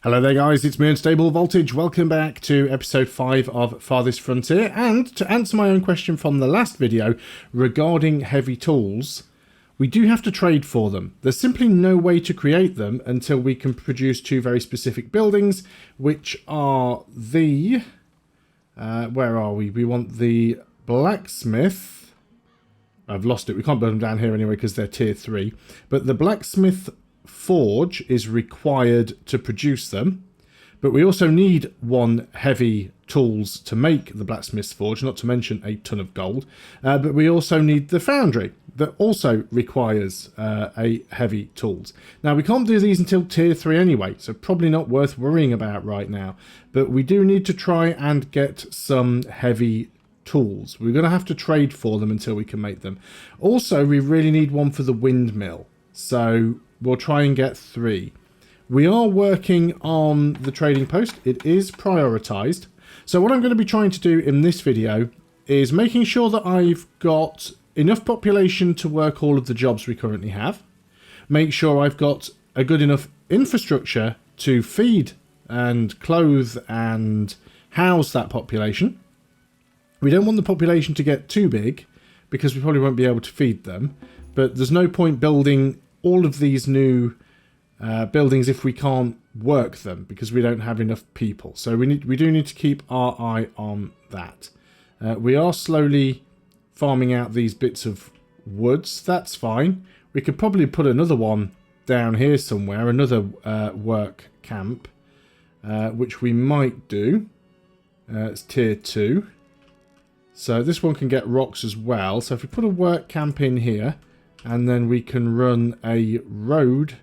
Hello there guys, it's me Unstable Voltage. Welcome back to episode 5 of Farthest Frontier, and to answer my own question from the last video regarding heavy tools, we do have to trade for them. There's simply no way to create them until we can produce two very specific buildings, which are the... where are we? We want the blacksmith. I've lost it. We can't build them down here anyway because they're tier 3. But the blacksmith forge is required to produce them, but we also need one heavy tools to make the blacksmith's forge, not to mention a ton of gold, but we also need the foundry that also requires a heavy tools. Now we can't do these until tier 3 anyway, so probably not worth worrying about right now, but we do need to try and get some heavy tools. We're going to have to trade for them until we can make them. Also, we really need one for the windmill, so we'll try and get 3. We are working on the trading post. It is prioritized. So what I'm going to be trying to do in this video is making sure that I've got enough population to work all of the jobs we currently have. Make sure I've got a good enough infrastructure to feed and clothe and house that population. We don't want the population to get too big because we probably won't be able to feed them. But there's no point building all of these new buildings if we can't work them because we don't have enough people. So we do need to keep our eye on that. We are slowly farming out these bits of woods. That's fine. We could probably put another one down here somewhere, another work camp, which we might do. It's tier 2. So this one can get rocks as well. So if we put a work camp in here, and then we can run a road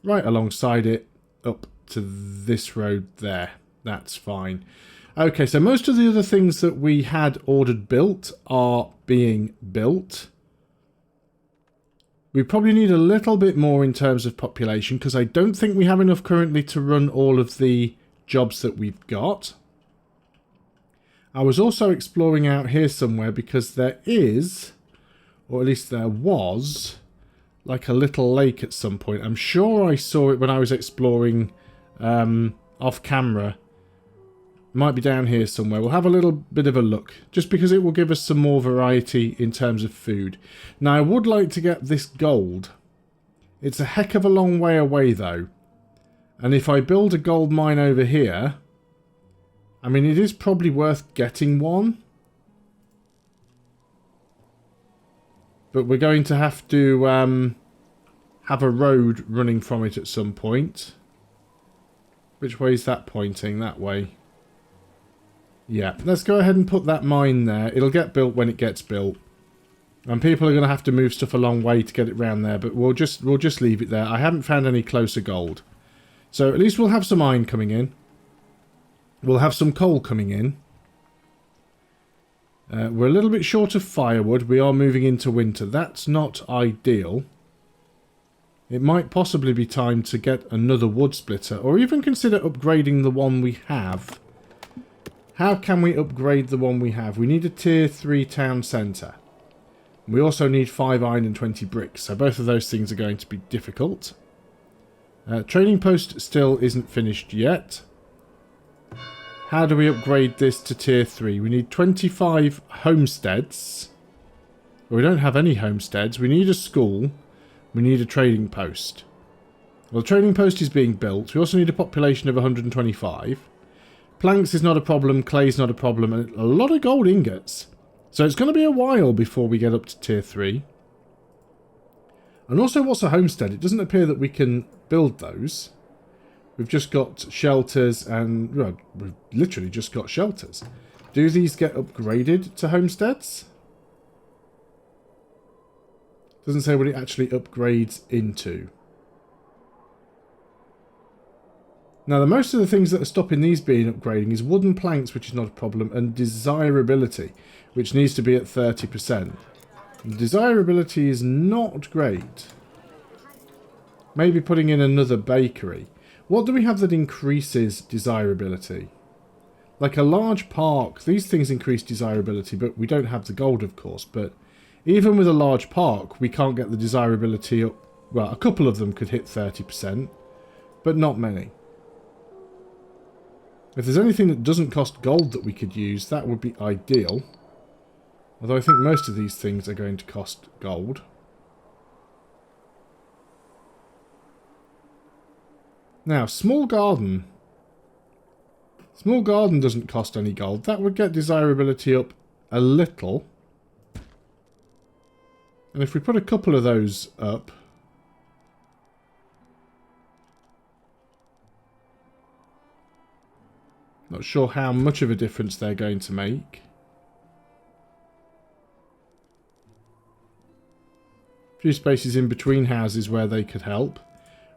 right alongside it up to this road there. That's fine. Okay, so most of the other things that we had ordered built are being built. We probably need a little bit more in terms of population because I don't think we have enough currently to run all of the jobs that we've got. I was also exploring out here somewhere because there is... or at least there was, like a little lake at some point. I'm sure I saw it when I was exploring off camera. Might be down here somewhere. We'll have a little bit of a look, just because it will give us some more variety in terms of food. Now, I would like to get this gold. It's a heck of a long way away, though. And if I build a gold mine over here, I mean, it is probably worth getting one. But we're going to have to have a road running from it at some point. Which way is that pointing? That way. Yeah, let's go ahead and put that mine there. It'll get built when it gets built. And people are going to have to move stuff a long way to get it round there. But we'll just leave it there. I haven't found any closer gold. So at least we'll have some iron coming in. We'll have some coal coming in. We're a little bit short of firewood. We are moving into winter. That's not ideal. It might possibly be time to get another wood splitter, or even consider upgrading the one we have. How can we upgrade the one we have? We need a tier 3 town centre. We also need 5 iron and 20 bricks, so both of those things are going to be difficult. Trading post still isn't finished yet. How do we upgrade this to tier 3? We need 25 homesteads. Well, we don't have any homesteads. We need a school. We need a trading post. Well, the trading post is being built. We also need a population of 125. Planks is not a problem. Clay is not a problem. And a lot of gold ingots. So it's going to be a while before we get up to tier 3. And also, what's a homestead? It doesn't appear that we can build those. We've just got shelters and... well, we've literally just got shelters. Do these get upgraded to homesteads? Doesn't say what it actually upgrades into. Now, the most of the things that are stopping these being upgrading is wooden planks, which is not a problem, and desirability, which needs to be at 30%. And desirability is not great. Maybe putting in another bakery. What do we have that increases desirability? Like a large park, these things increase desirability, but we don't have the gold, of course. But even with a large park, we can't get the desirability up. Well, a couple of them could hit 30%, but not many. If there's anything that doesn't cost gold that we could use, that would be ideal. Although I think most of these things are going to cost gold. Now, small garden. Small garden doesn't cost any gold. That would get desirability up a little. And if we put a couple of those up... Not sure how much of a difference they're going to make. A few spaces in between houses where they could help.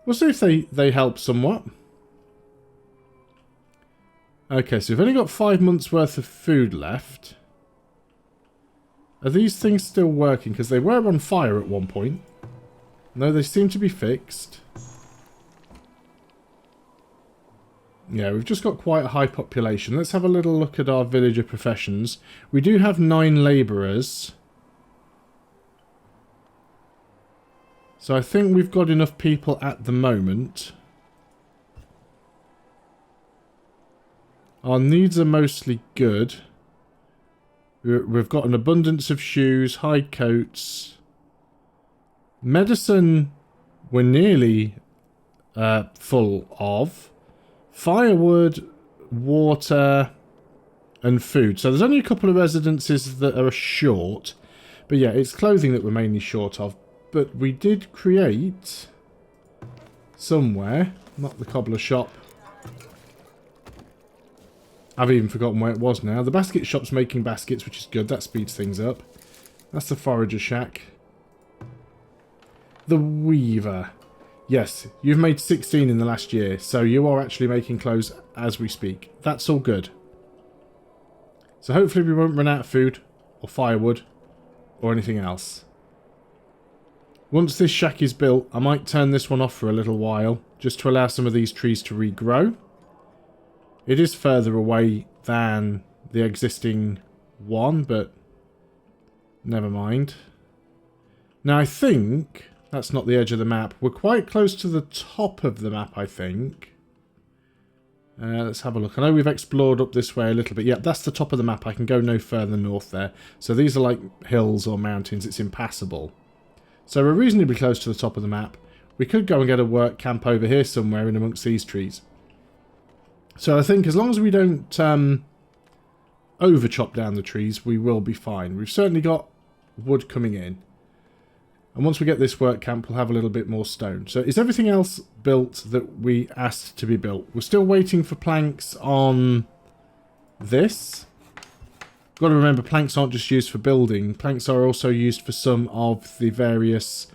We'll see if they help somewhat. Okay, so we've only got 5 months worth of food left. Are these things still working? Because they were on fire at one point. No, they seem to be fixed. Yeah, we've just got quite a high population. Let's have a little look at our villager professions. We do have 9 labourers. So I think we've got enough people at the moment. Our needs are mostly good. We've got an abundance of shoes, hide coats. Medicine we're nearly full of. Firewood, water, and food. So there's only a couple of residences that are short. But yeah, it's clothing that we're mainly short of. But we did create somewhere, not the cobbler shop. I've even forgotten where it was now. The basket shop's making baskets, which is good. That speeds things up. That's the forager shack. The weaver. Yes, you've made 16 in the last year, so you are actually making clothes as we speak. That's all good. So hopefully we won't run out of food, or firewood, or anything else. Once this shack is built, I might turn this one off for a little while, just to allow some of these trees to regrow. It is further away than the existing one, but never mind. Now I think that's not the edge of the map. We're quite close to the top of the map, I think. Let's have a look. I know we've explored up this way a little bit. Yeah, that's the top of the map. I can go no further north there. So these are like hills or mountains. It's impassable. So we're reasonably close to the top of the map. We could go and get a work camp over here somewhere in amongst these trees. So I think as long as we don't over chop down the trees, we will be fine. We've certainly got wood coming in. And once we get this work camp, we'll have a little bit more stone. So is everything else built that we asked to be built? We're still waiting for planks on this. Got to remember, planks aren't just used for building. Planks are also used for some of the various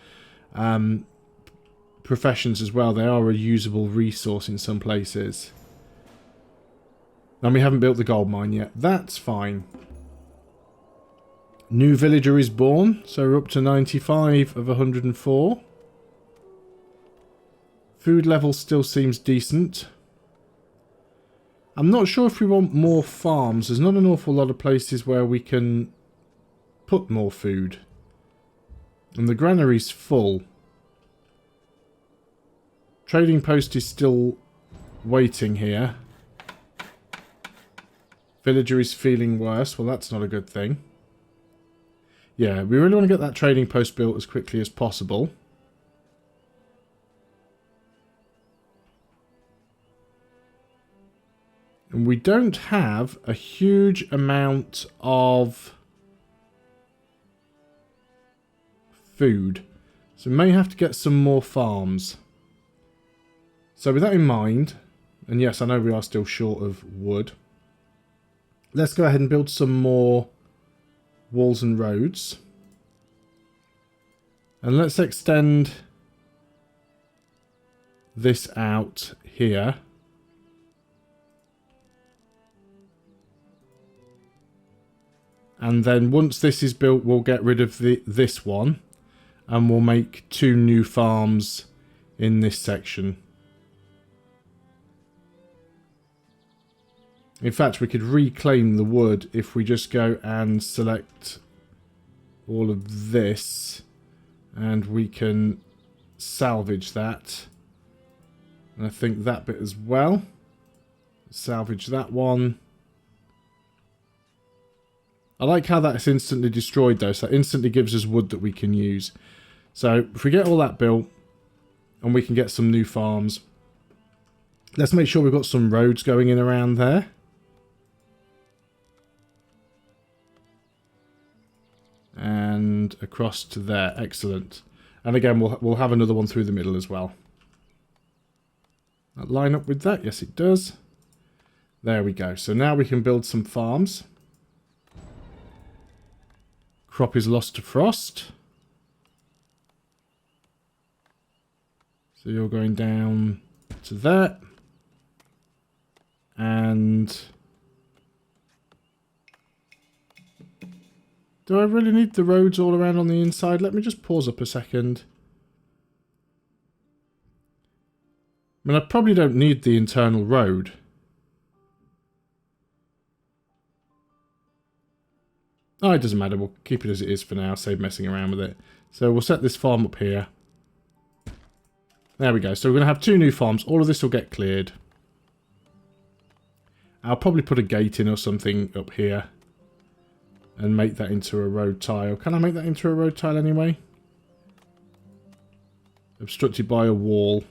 professions as well. They are a usable resource in some places. And we haven't built the gold mine yet. That's fine. New villager is born, so we're up to 95 of 104. Food level still seems decent. I'm not sure if we want more farms. There's not an awful lot of places where we can put more food. And the granary's full. Trading post is still waiting here. Villager is feeling worse. Well, that's not a good thing. Yeah, we really want to get that trading post built as quickly as possible. And we don't have a huge amount of food. So we may have to get some more farms. So with that in mind, and yes, I know we are still short of wood. Let's go ahead and build some more walls and roads. And let's extend this out here. And then once this is built, we'll get rid of this one. And we'll make 2 new farms in this section. In fact, we could reclaim the wood if we just go and select all of this. And we can salvage that. And I think that bit as well. Salvage that one. I like how that's instantly destroyed though, so that instantly gives us wood that we can use. So if we get all that built and we can get some new farms, let's make sure we've got some roads going in around there. And across to there. Excellent. And again, we'll have another one through the middle as well. That line up with that? Yes, it does. There we go. So now we can build some farms. Crop is lost to frost. So you're going down to that. And do I really need the roads all around on the inside? Let me just pause up a second. I mean, I probably don't need the internal road. Oh, it doesn't matter. We'll keep it as it is for now. Save messing around with it. So we'll set this farm up here. There we go. So we're going to have 2 new farms. All of this will get cleared. I'll probably put a gate in or something up here. And make that into a road tile. Can I make that into a road tile anyway? Obstructed by a wall.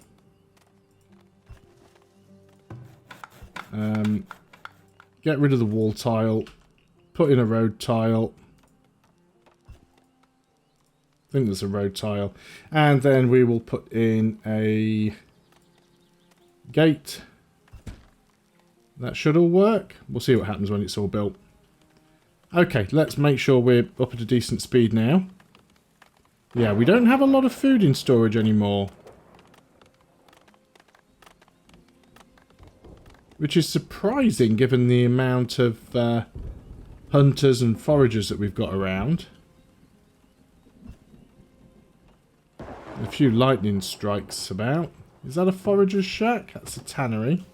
Get rid of the wall tile. Put in a road tile. I think there's a road tile. And then we will put in a gate. That should all work. We'll see what happens when it's all built. Okay, let's make sure we're up at a decent speed now. Yeah, we don't have a lot of food in storage anymore. Which is surprising given the amount of hunters and foragers that we've got around. A few lightning strikes about. Is that a forager's shack? That's a tannery.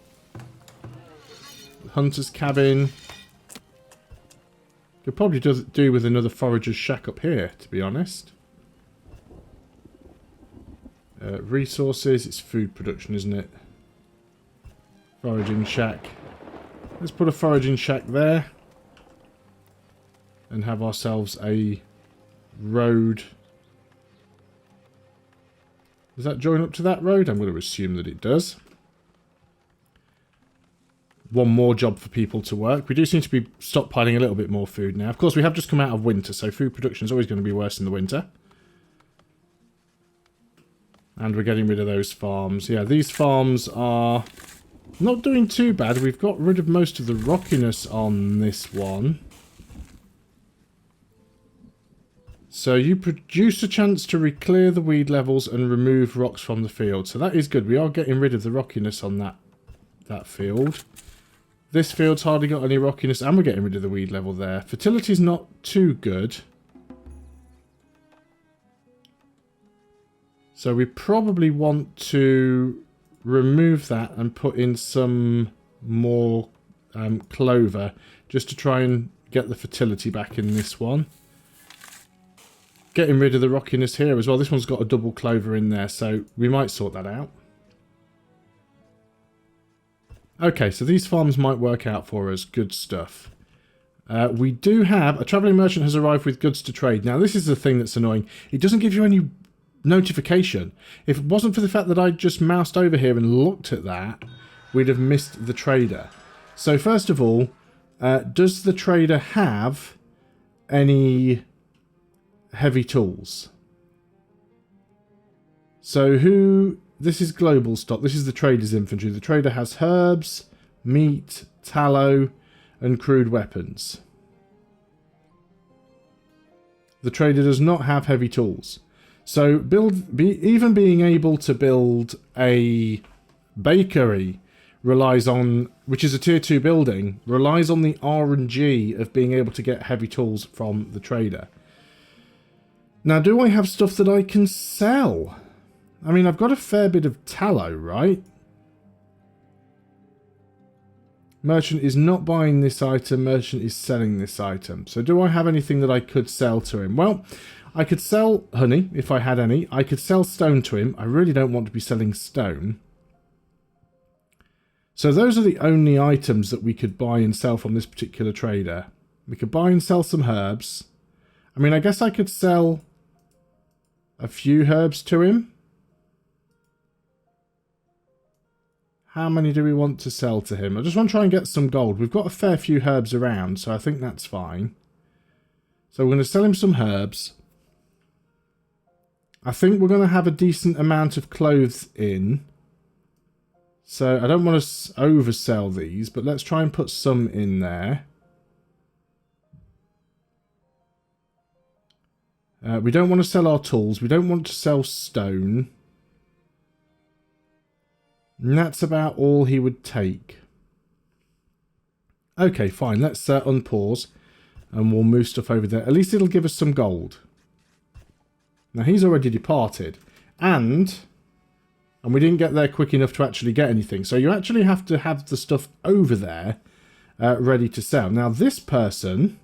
Hunter's cabin. Could probably do with another forager's shack up here, to be honest. Resources, it's food production, isn't it? Foraging shack. Let's put a foraging shack there. And have ourselves a road. Does that join up to that road? I'm going to assume that it does. One more job for people to work. We do seem to be stockpiling a little bit more food now. Of course, we have just come out of winter, so food production is always going to be worse in the winter. And we're getting rid of those farms. Yeah, these farms are not doing too bad. We've got rid of most of the rockiness on this one. So you produce a chance to re-clear the weed levels and remove rocks from the field. So that is good. We are getting rid of the rockiness on that field. This field's hardly got any rockiness, and we're getting rid of the weed level there. Fertility's not too good. So we probably want to remove that and put in some more clover just to try and get the fertility back in this one. Getting rid of the rockiness here as well. This one's got a double clover in there, so we might sort that out. Okay, so these farms might work out for us. Good stuff. We do have... A travelling merchant has arrived with goods to trade. Now, this is the thing that's annoying. It doesn't give you any notification. If it wasn't for the fact that I just moused over here and looked at that, we'd have missed the trader. So, first of all, does the trader have any heavy tools? So, who... This is global stock. This is the trader's inventory. The trader has herbs, meat, tallow, and crude weapons. The trader does not have heavy tools. So even being able to build a bakery relies on, which is a tier 2 building, relies on the RNG of being able to get heavy tools from the trader. Now, do I have stuff that I can sell? I mean, I've got a fair bit of tallow, right? Merchant is not buying this item. Merchant is selling this item. So do I have anything that I could sell to him? Well, I could sell honey, if I had any. I could sell stone to him. I really don't want to be selling stone. So those are the only items that we could buy and sell from this particular trader. We could buy and sell some herbs. I mean, I guess I could sell a few herbs to him. How many do we want to sell to him? I just want to try and get some gold. We've got a fair few herbs around, so I think that's fine. So we're going to sell him some herbs. I think we're going to have a decent amount of clothes in. So I don't want to oversell these, but let's try and put some in there. We don't want to sell our tools. We don't want to sell stone. And that's about all he would take. Okay, fine. Let's unpause. And we'll move stuff over there. At least it'll give us some gold. Now, he's already departed. And we didn't get there quick enough to actually get anything. So you actually have to have the stuff over there ready to sell. Now, this person...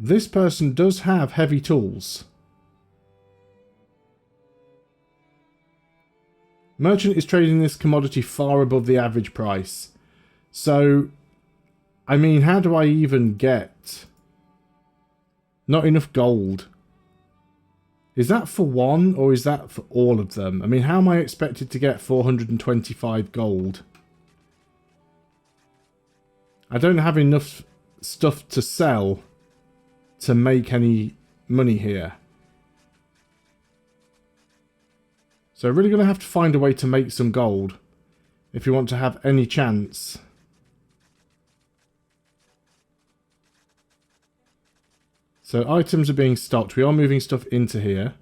This person does have heavy tools. Merchant is trading this commodity far above the average price. So, I mean, how do I even get... Not enough gold? Is that for one, or is that for all of them? I mean, how am I expected to get 425 gold? I don't have enough stuff to sell to make any money here. So I'm really going to have to find a way to make some gold if you want to have any chance. So items are being stocked. We are moving stuff into here.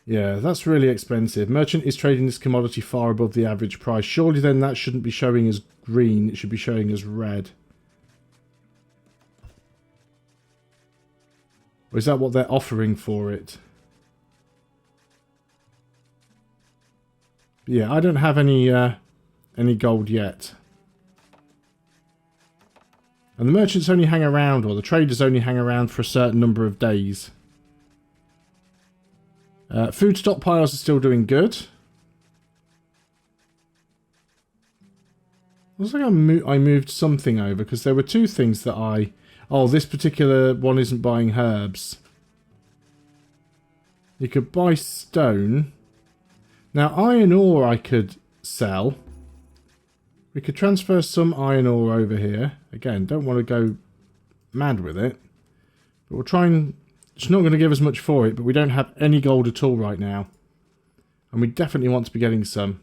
Yeah, that's really expensive. Merchant is trading this commodity far above the average price. Surely then that shouldn't be showing as green. It should be showing as red. Or is that what they're offering for it? Yeah, I don't have any gold yet. And the merchants only hang around, or the traders only hang around for a certain number of days. Food stockpiles are still doing good. Looks like I moved something over, because there were two things that I... Oh, this particular one isn't buying herbs. You could buy stone. Now, iron ore I could sell. We could transfer some iron ore over here. Again, don't want to go mad with it. But we'll try and... It's not going to give us much for it, but we don't have any gold at all right now. And we definitely want to be getting some.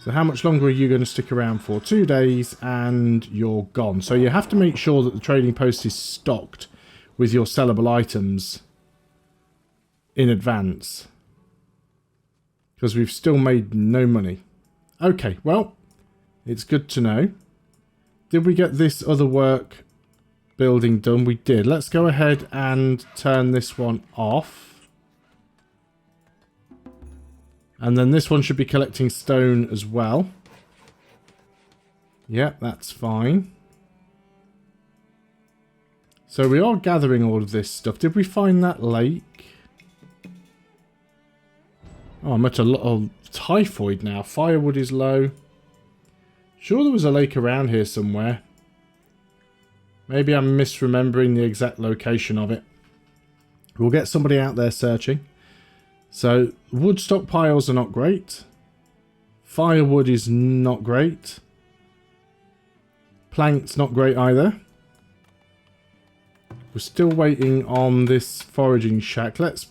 So how much longer are you going to stick around for? 2 days and you're gone. So you have to make sure that the trading post is stocked with your sellable items in advance. Because we've still made no money. Okay, well, it's good to know. Did we get this other work building done? We did. Let's go ahead and turn this one off. And then this one should be collecting stone as well. Yep, that's fine. So we are gathering all of this stuff. Did we find that lake? Oh, I'm at a lot of typhoid now. Firewood is low. Sure there was a lake around here somewhere. Maybe I'm misremembering the exact location of it. We'll get somebody out there searching. So, wood stockpiles are not great. Firewood is not great. Plank's not great either. We're still waiting on this foraging shack. Let's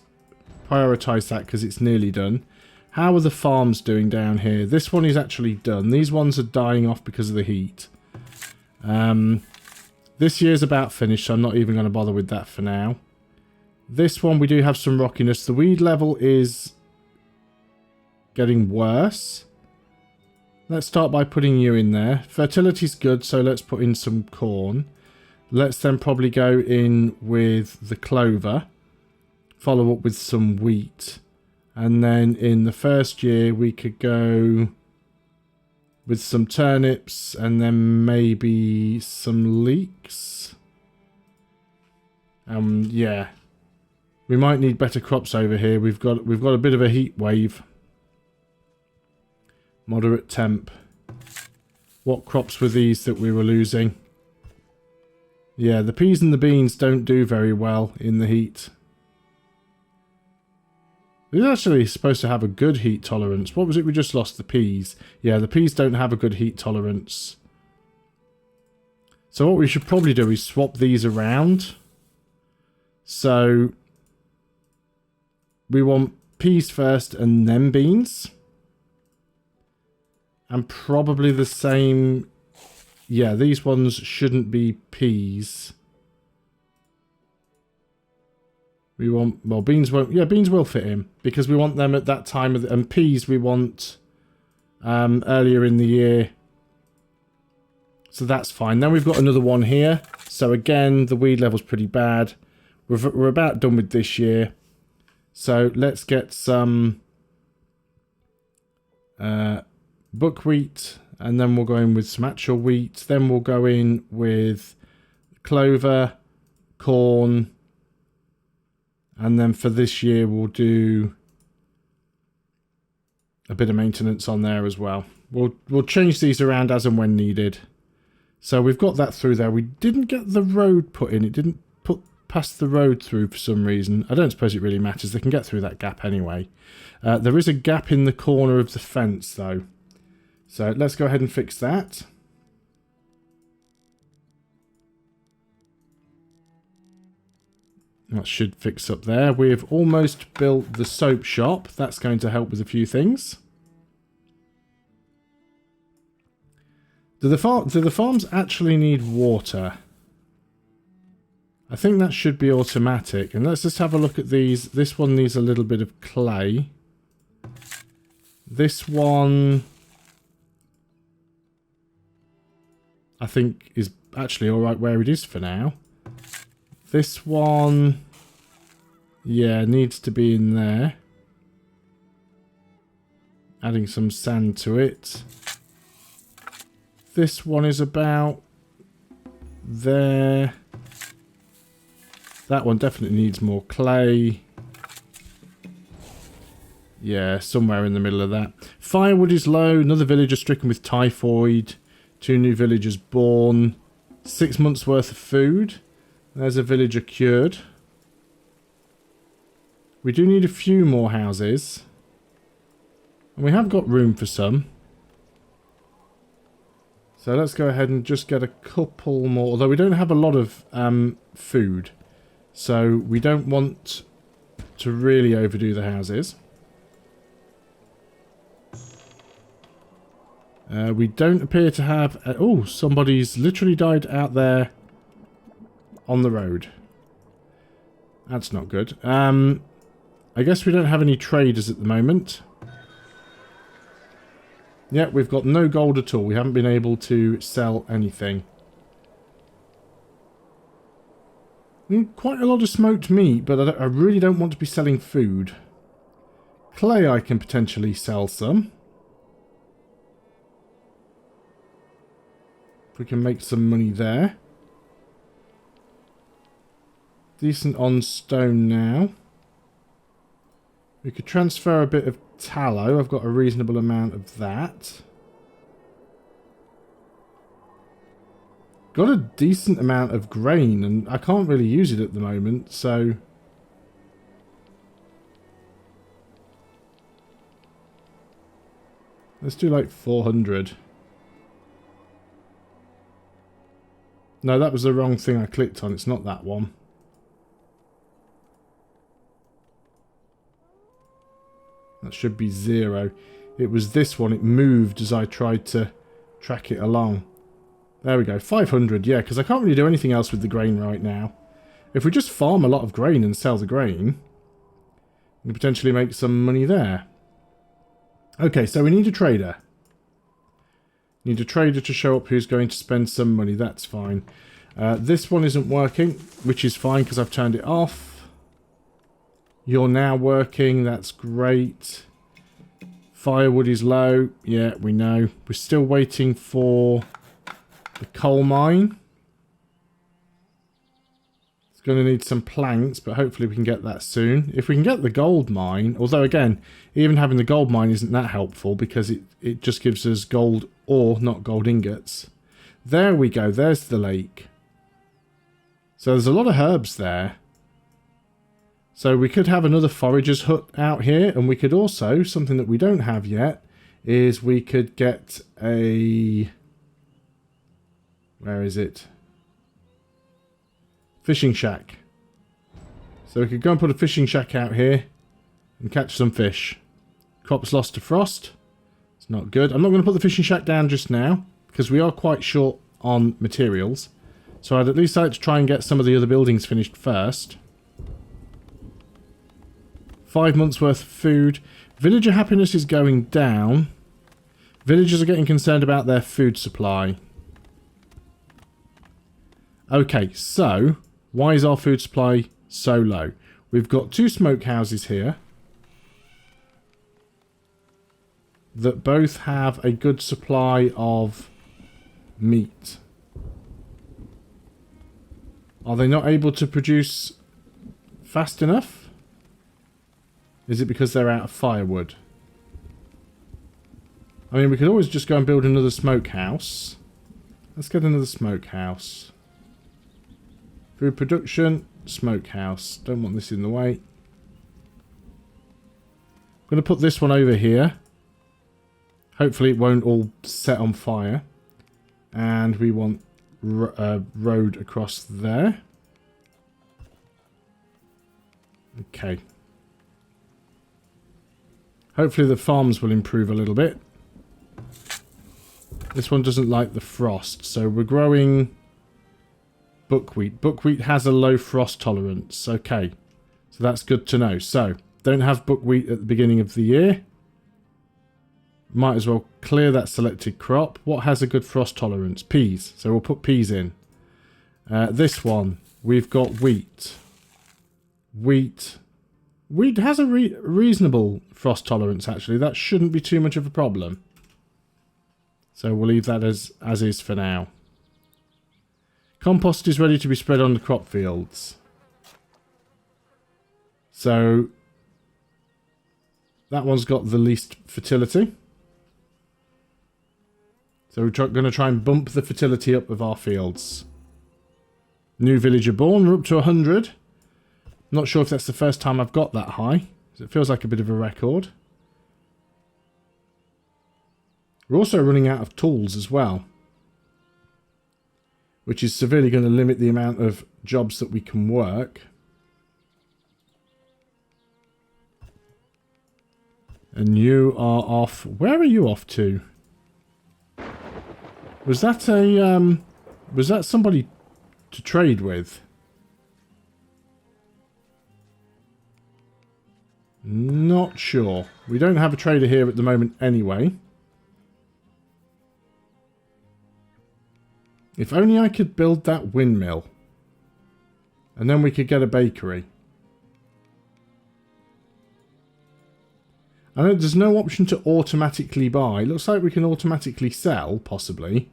prioritise that because it's nearly done. How are the farms doing down here? This one is actually done. These ones are dying off because of the heat. This year's about finished, so I'm not even going to bother with that for now. This one, we do have some rockiness. The weed level is getting worse. Let's start by putting you in there. Fertility's good, so let's put in some corn. Let's then probably go in with the clover. Follow up with some wheat. And then in the first year, we could go with some turnips and then maybe some leeks. Yeah. We might need better crops over here. We've got a bit of a heat wave. Moderate temp. What crops were these that we were losing? Yeah, the peas and the beans don't do very well in the heat. It's actually supposed to have a good heat tolerance. What was it we just lost? The peas. Yeah, the peas don't have a good heat tolerance. So what we should probably do is swap these around. So we want peas first and then beans. And probably the same... Yeah, these ones shouldn't be peas. We want... Well, beans won't... Yeah, beans will fit in. Because we want them at that time. And peas we want earlier in the year. So that's fine. Then we've got another one here. So again, the weed level's pretty bad. We're about done with this year. So let's get some buckwheat, and then we'll go in with some actual wheat. Then we'll go in with clover, corn, and then for this year we'll do a bit of maintenance on there as well. We'll change these around as and when needed. So we've got that through there. We didn't get the road put in. It didn't put past the road through for some reason. I don't suppose it really matters. They can get through that gap anyway. There is a gap in the corner of the fence though. So let's go ahead and fix that. That should fix up there. We've almost built the soap shop. That's going to help with a few things. Do the farms actually need water? I think that should be automatic. And let's just have a look at these. This one needs a little bit of clay. This one, I think, is actually alright where it is for now. This one, yeah, needs to be in there. Adding some sand to it. This one is about there. That one definitely needs more clay. Yeah, somewhere in the middle of that. Firewood is low. Another villager stricken with typhoid. 2 new villagers born. 6 months worth of food. There's a villager cured. We do need a few more houses. And we have got room for some. So let's go ahead and just get a couple more. Although we don't have a lot of food. So we don't want to really overdo the houses. We don't appear to have... oh, somebody's literally died out there on the road. That's not good. I guess we don't have any traders at the moment. Yeah, we've got no gold at all. We haven't been able to sell anything. Quite a lot of smoked meat, but I really don't want to be selling food. Clay I can potentially sell some. If we can make some money there. Decent on stone now. We could transfer a bit of tallow. I've got a reasonable amount of that. Got a decent amount of grain, and I can't really use it at the moment, so... let's do like 400. No, that was the wrong thing I clicked on. It's not that one. That should be 0. It was this one. It moved as I tried to track it along. There we go. 500, yeah, because I can't really do anything else with the grain right now. If we just farm a lot of grain and sell the grain, we can potentially make some money there. Okay, so we need a trader. Need a trader to show up who's going to spend some money. That's fine. This one isn't working, which is fine because I've turned it off. You're now working. That's great. Firewood is low. Yeah, we know. We're still waiting for the coal mine. Let's Going to need some planks, but hopefully we can get that soon. If we can get the gold mine, although again, even having the gold mine isn't that helpful because it just gives us gold ore, not gold ingots. There we go, there's the lake. So there's a lot of herbs there. So we could have another forager's hut out here, and we could also, something that we don't have yet, is we could get a... Where is it? Fishing shack. So we could go and put a fishing shack out here and catch some fish. Crops lost to frost. It's not good. I'm not going to put the fishing shack down just now because we are quite short on materials. So I'd at least like to try and get some of the other buildings finished first. 5 months worth of food. Villager happiness is going down. Villagers are getting concerned about their food supply. Okay, so why is our food supply so low? We've got 2 smokehouses here that both have a good supply of meat. Are they not able to produce fast enough? Is it because they're out of firewood? I mean, we could always just go and build another smokehouse. Let's get another smokehouse. Food production, smokehouse. Don't want this in the way. I'm going to put this one over here. Hopefully it won't all set on fire. And we want a road across there. Okay. Hopefully the farms will improve a little bit. This one doesn't like the frost, so we're growing buckwheat. Buckwheat has a low frost tolerance. Okay, so that's good to know. So, don't have buckwheat at the beginning of the year. Might as well clear that selected crop. What has a good frost tolerance? Peas. So we'll put peas in. This one, we've got wheat. Wheat has a reasonable frost tolerance, actually. That shouldn't be too much of a problem. So we'll leave that as is for now. Compost is ready to be spread on the crop fields. So that one's got the least fertility. So we're going to try and bump the fertility up of our fields. New villager born. We're up to 100. Not sure if that's the first time I've got that high. It feels like a bit of a record. We're also running out of tools as well, which is severely going to limit the amount of jobs that we can work. And you are off. Where are you off to? Was that somebody to trade with? Not sure. We don't have a trader here at the moment anyway. If only I could build that windmill. And then we could get a bakery. I know there's no option to automatically buy. Looks like we can automatically sell, possibly.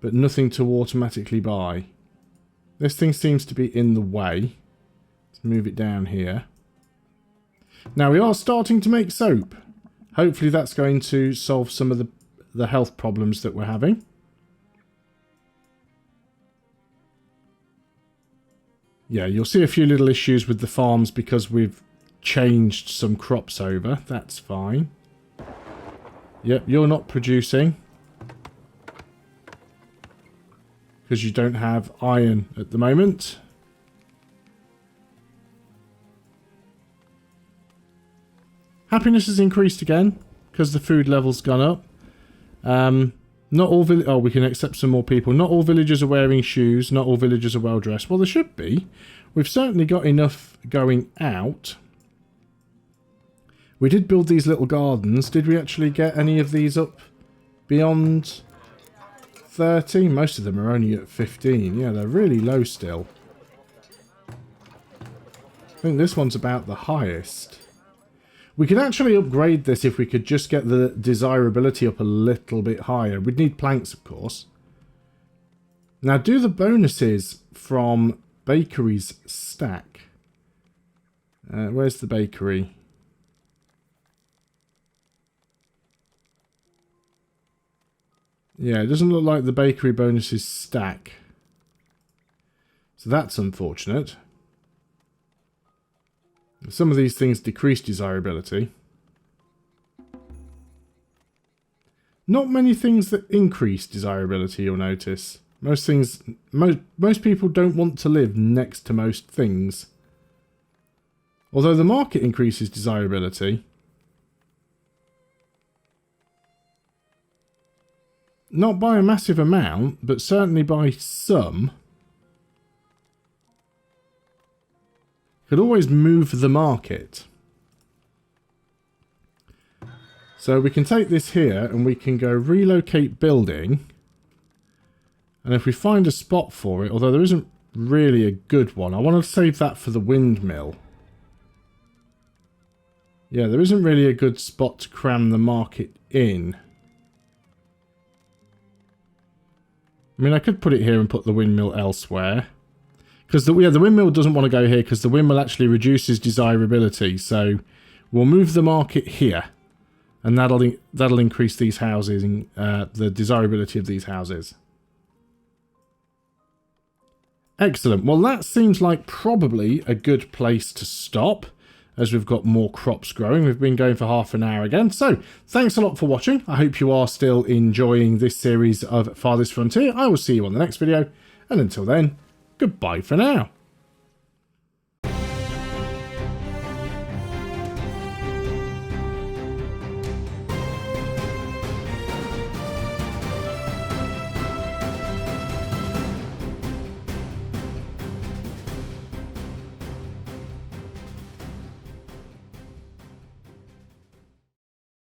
But nothing to automatically buy. This thing seems to be in the way. Let's move it down here. Now we are starting to make soap. Hopefully that's going to solve some of the health problems that we're having. Yeah, you'll see a few little issues with the farms because we've changed some crops over. That's fine. Yep, you're not producing. Because you don't have iron at the moment. Happiness has increased again because the food level's gone up. Not all we can accept some more people. Not all villagers are wearing shoes. Not all villagers are well dressed. Well, there should be. We've certainly got enough going out. We did build these little gardens. Did we actually get any of these up beyond 30? Most of them are only at 15. Yeah, they're really low still. I think this one's about the highest. We could actually upgrade this if we could just get the desirability up a little bit higher. We'd need planks, of course. Now, do the bonuses from bakeries stack. Where's the bakery? Yeah, it doesn't look like the bakery bonuses stack. So that's unfortunate. Some of these things decrease desirability. Not many things that increase desirability, you'll notice. Most people don't want to live next to most things. Although the market increases desirability. Not by a massive amount, but certainly by some. Could always move the market. So we can take this here and we can go relocate building. And if we find a spot for it, although there isn't really a good one, I want to save that for the windmill. Yeah, there isn't really a good spot to cram the market in. I mean, I could put it here and put the windmill elsewhere. Because the windmill doesn't want to go here because the windmill actually reduces desirability. So we'll move the market here. And that'll increase these houses, the desirability of these houses. Excellent. Well, that seems like probably a good place to stop, as we've got more crops growing. We've been going for half an hour again. So thanks a lot for watching. I hope you are still enjoying this series of Farthest Frontier. I will see you on the next video. And until then, goodbye for now.